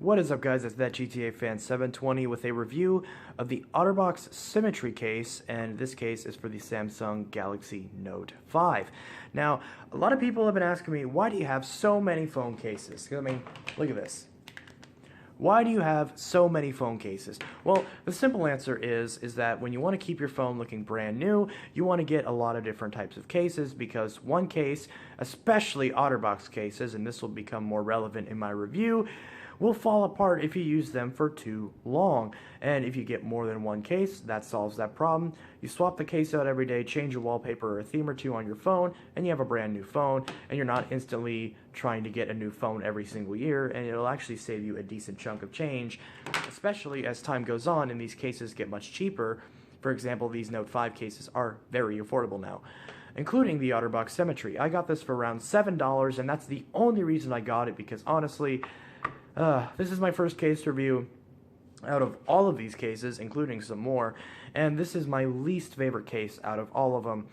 What is up, guys? It's that GTA fan 720 with a review of the Otterbox Symmetry case, and this case is for the Samsung Galaxy Note 5. Now, a lot of people have been asking me, why do you have so many phone cases? I mean, look at this. Why do you have so many phone cases? Well, the simple answer is that when you want to keep your phone looking brand new, you want to get a lot of different types of cases, because one case, especially Otterbox cases, and this will become more relevant in my review, will fall apart if you use them for too long. And if you get more than one case, that solves that problem. You swap the case out every day, change a wallpaper or a theme or two on your phone, and you have a brand new phone, and you're not instantly trying to get a new phone every single year, and it'll actually save you a decent chunk of change, especially as time goes on and these cases get much cheaper. For example, these Note 5 cases are very affordable now, including the Otterbox Symmetry. I got this for around $7, and that's the only reason I got it, because honestly, this is my first case review out of all of these cases, including some more, and this is my least favorite case out of all of them.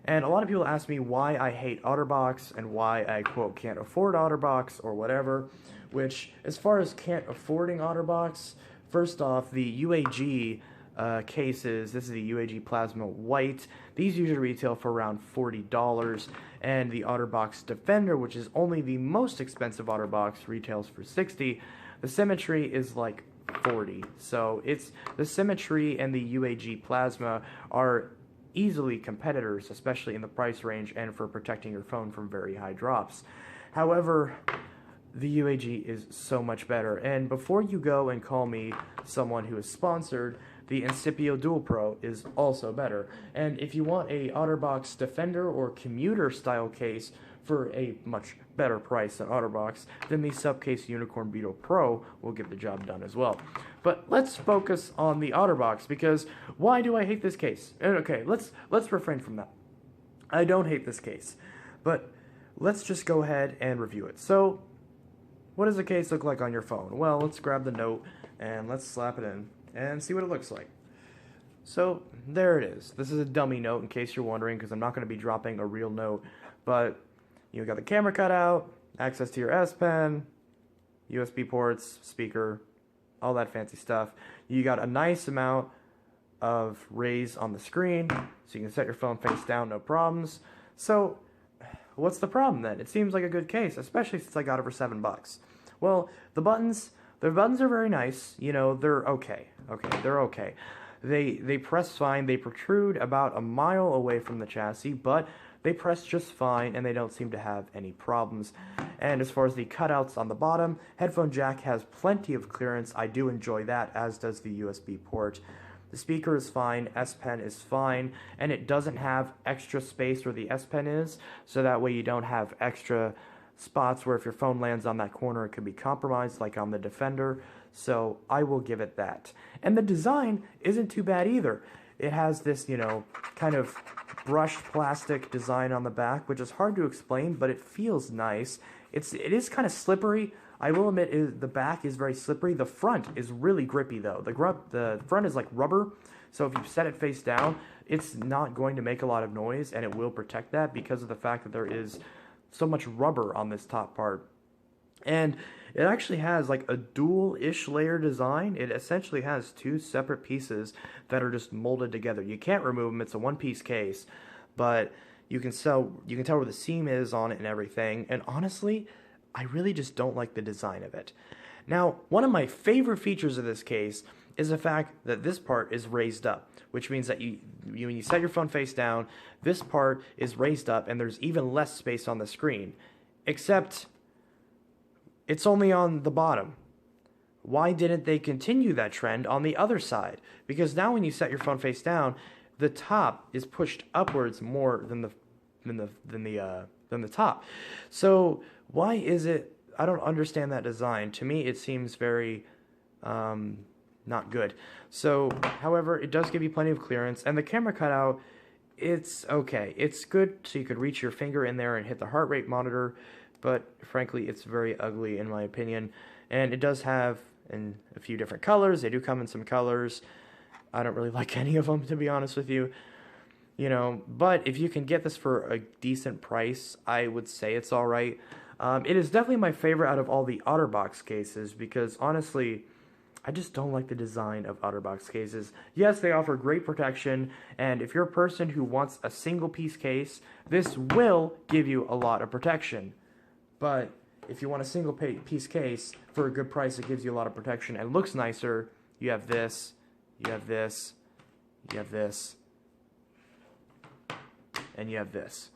And a lot of people ask me why I hate Otterbox and why I, quote, can't afford Otterbox or whatever, which, as far as can't affording Otterbox, first off, the UAG cases, this is the UAG Plasma White, these usually retail for around $40, and the Otterbox Defender, which is only the most expensive Otterbox, retails for $60. The Symmetry is like $40, so it's the Symmetry and the UAG Plasma are easily competitors, especially in the price range and for protecting your phone from very high drops. However, the UAG is so much better, and before you go and call me someone who is sponsored, the Incipio Dual Pro is also better. And if you want a Otterbox Defender or commuter style case for a much better price than Otterbox, then the Subcase Unicorn Beetle Pro will get the job done as well. But let's focus on the Otterbox, because why do I hate this case? Okay, let's refrain from that. I don't hate this case, but let's just go ahead and review it. So, what does the case look like on your phone? Well, let's grab the Note and let's slap it in and see what it looks like. So, there it is. This is a dummy Note, in case you're wondering, because I'm not going to be dropping a real Note. But you got the camera cut out, access to your S Pen, USB ports, speaker, all that fancy stuff. You got a nice amount of raise on the screen, so you can set your phone face down, no problems. So, what's the problem then? It seems like a good case, especially since I got it for $7. Well, the buttons are very nice. You know, they're okay. They're okay. They press fine. They protrude about a mile away from the chassis, but they press just fine, and they don't seem to have any problems. And as far as the cutouts on the bottom, headphone jack has plenty of clearance. I do enjoy that, as does the USB port. The speaker is fine, S Pen is fine, and it doesn't have extra space where the S Pen is, so that way you don't have extra spots where if your phone lands on that corner it could be compromised, like on the Defender. So I will give it that. And the design isn't too bad either. It has this, you know, kind of brushed plastic design on the back, which is hard to explain, but it feels nice. It is kind of slippery. I will admit the back is very slippery. The front is really grippy though. The front is like rubber, so if you set it face down, it's not going to make a lot of noise, and it will protect that because of the fact that there is so much rubber on this top part. And it actually has like a dual-ish layer design. It essentially has two separate pieces that are just molded together. You can't remove them. It's a one-piece case, but you can tell where the seam is on it and everything. And honestly, I really just don't like the design of it. Now, one of my favorite features of this case is the fact that this part is raised up, which means that when you set your phone face down, this part is raised up and there's even less space on the screen, except it's only on the bottom. Why didn't they continue that trend on the other side? Because now when you set your phone face down, the top is pushed upwards more than the top. So why is it? I don't understand that design. To me, it seems very not good. So, however, it does give you plenty of clearance, and the camera cutout, it's okay. It's good, so you could reach your finger in there and hit the heart rate monitor, but frankly, it's very ugly in my opinion. And it does have in a few different colors. They do come in some colors. I don't really like any of them, to be honest with you. You know, but if you can get this for a decent price, I would say it's alright. It is definitely my favorite out of all the Otterbox cases because honestly, I just don't like the design of Otterbox cases. Yes, they offer great protection, and if you're a person who wants a single piece case, this will give you a lot of protection. But if you want a single piece case for a good price, it gives you a lot of protection and looks nicer. You have this, you have this, you have this, and you have this.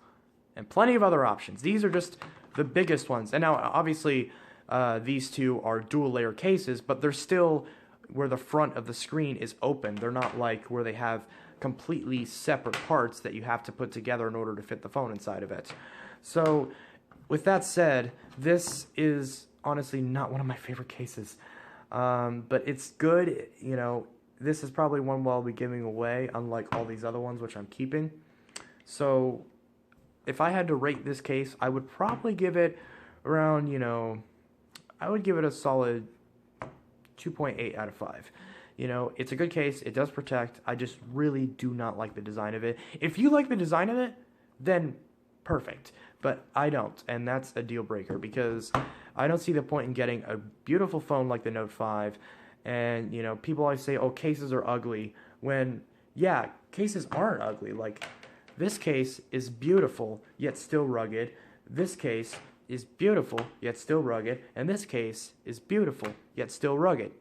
And plenty of other options. These are just the biggest ones. And now, obviously, these two are dual layer cases, but they're still where the front of the screen is open. They're not like where they have completely separate parts that you have to put together in order to fit the phone inside of it. So, with that said, this is honestly not one of my favorite cases. But it's good, you know, this is probably one I'll be giving away, unlike all these other ones, which I'm keeping. So, if I had to rate this case, I would probably give it around, you know, I would give it a solid 2.8 out of 5. You know, it's a good case, it does protect, I just really do not like the design of it. If you like the design of it, then perfect. But I don't, and that's a deal breaker, because I don't see the point in getting a beautiful phone like the Note 5, and, you know, people always say, oh, cases are ugly, when, yeah, cases aren't ugly. Like, this case is beautiful, yet still rugged. This case is beautiful, yet still rugged. And this case is beautiful, yet still rugged.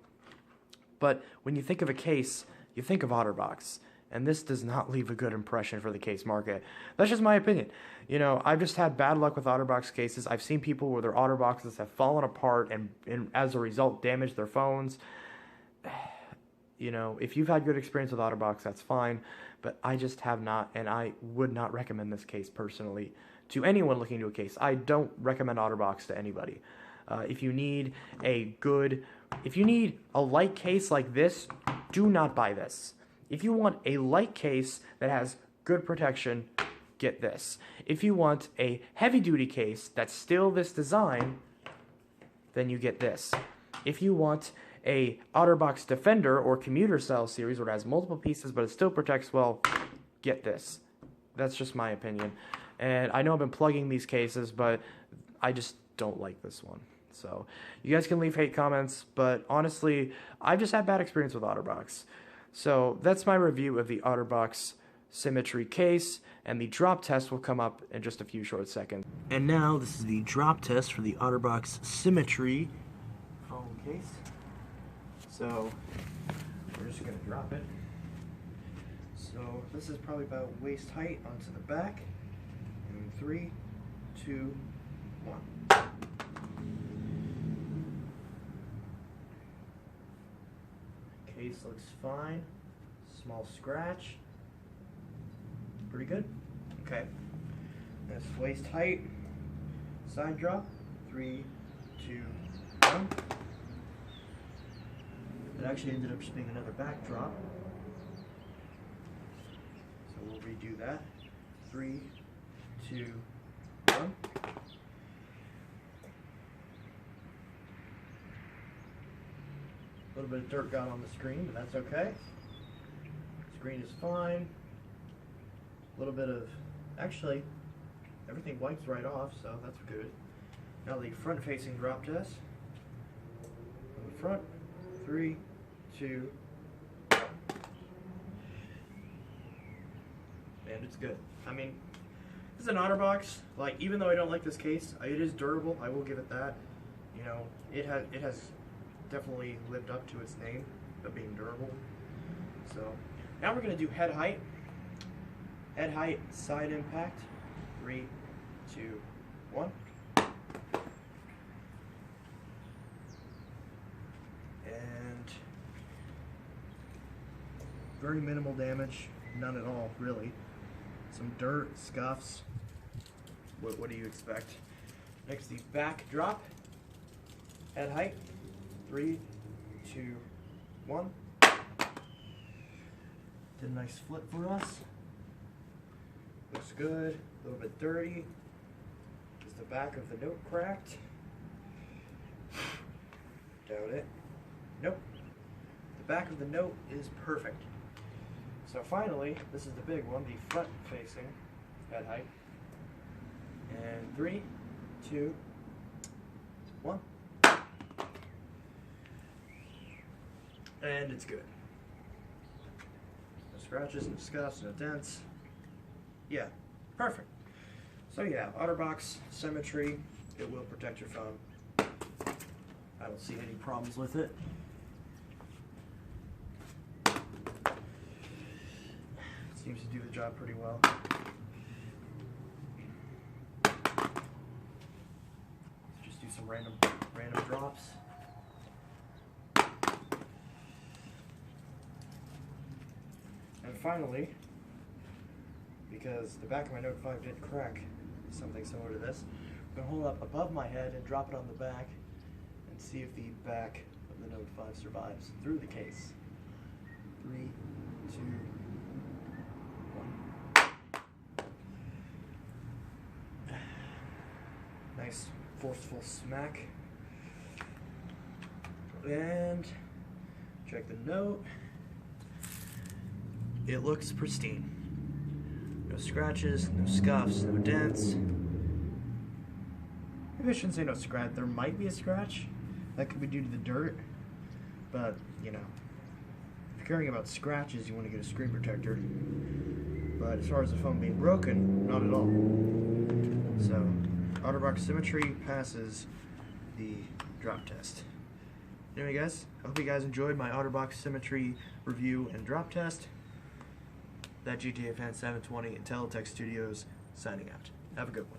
But when you think of a case, you think of Otterbox. And this does not leave a good impression for the case market. That's just my opinion. You know, I've just had bad luck with Otterbox cases. I've seen people where their Otterboxes have fallen apart and as a result damaged their phones. You know, if you've had good experience with Otterbox, that's fine, but I just have not, and I would not recommend this case personally to anyone looking into a case. I don't recommend Otterbox to anybody. If you need a light case like this, do not buy this. If you want a light case that has good protection, get this. If you want a heavy-duty case that's still this design, then you get this. If you want a Otterbox Defender or commuter style series where it has multiple pieces but it still protects well, get this. That's just my opinion. And I know I've been plugging these cases, but I just don't like this one. So you guys can leave hate comments, but honestly, I've just had bad experience with Otterbox. So that's my review of the Otterbox Symmetry case, and the drop test will come up in just a few short seconds. And now this is the drop test for the Otterbox Symmetry phone case. So we're just going to drop it. So this is probably about waist height onto the back. And 3, 2, 1. Case looks fine. Small scratch. Pretty good. Okay. That's waist height. Side drop. 3, 2, 1. It actually ended up just being another back drop. So we'll redo that. 3, 2, 1. A little bit of dirt got on the screen, but that's okay. Screen is fine. A little bit of, actually, everything wipes right off, so that's good. Now the front-facing drop test. On the front, 3, 2, 1. And it's good. I mean, this is an Otterbox. Like, even though I don't like this case, it is durable. I will give it that. You know, it has definitely lived up to its name of being durable. So now we're going to do head height. Head height, side impact. 3, 2, 1. And very minimal damage, none at all, really. Some dirt, scuffs. What do you expect? Next, the back drop. Head height. 3, 2, 1. Did a nice flip for us. Looks good. A little bit dirty. Is the back of the note cracked? Doubt it. Nope. The back of the note is perfect. So finally, this is the big one, the front facing head height. And 3, 2, and it's good. No scratches, no scuffs, no dents. Yeah, perfect. So yeah, Otterbox Symmetry, it will protect your phone. I don't see any problems with it. Seems to do the job pretty well. Just do some random drops. And finally, because the back of my Note 5 did crack, something similar to this, I'm going to hold up above my head and drop it on the back and see if the back of the Note 5 survives through the case. 3, 2, 1. Nice forceful smack. And check the note. It looks pristine. No scratches, no scuffs, no dents. Maybe I shouldn't say no scratch. There might be a scratch. That could be due to the dirt. But, you know, if you're caring about scratches, you want to get a screen protector. But as far as the phone being broken, not at all. So, Otterbox Symmetry passes the drop test. Anyway guys, I hope you guys enjoyed my Otterbox Symmetry review and drop test. That GTA Fan 720 Intelitech Studios signing out. Have a good one.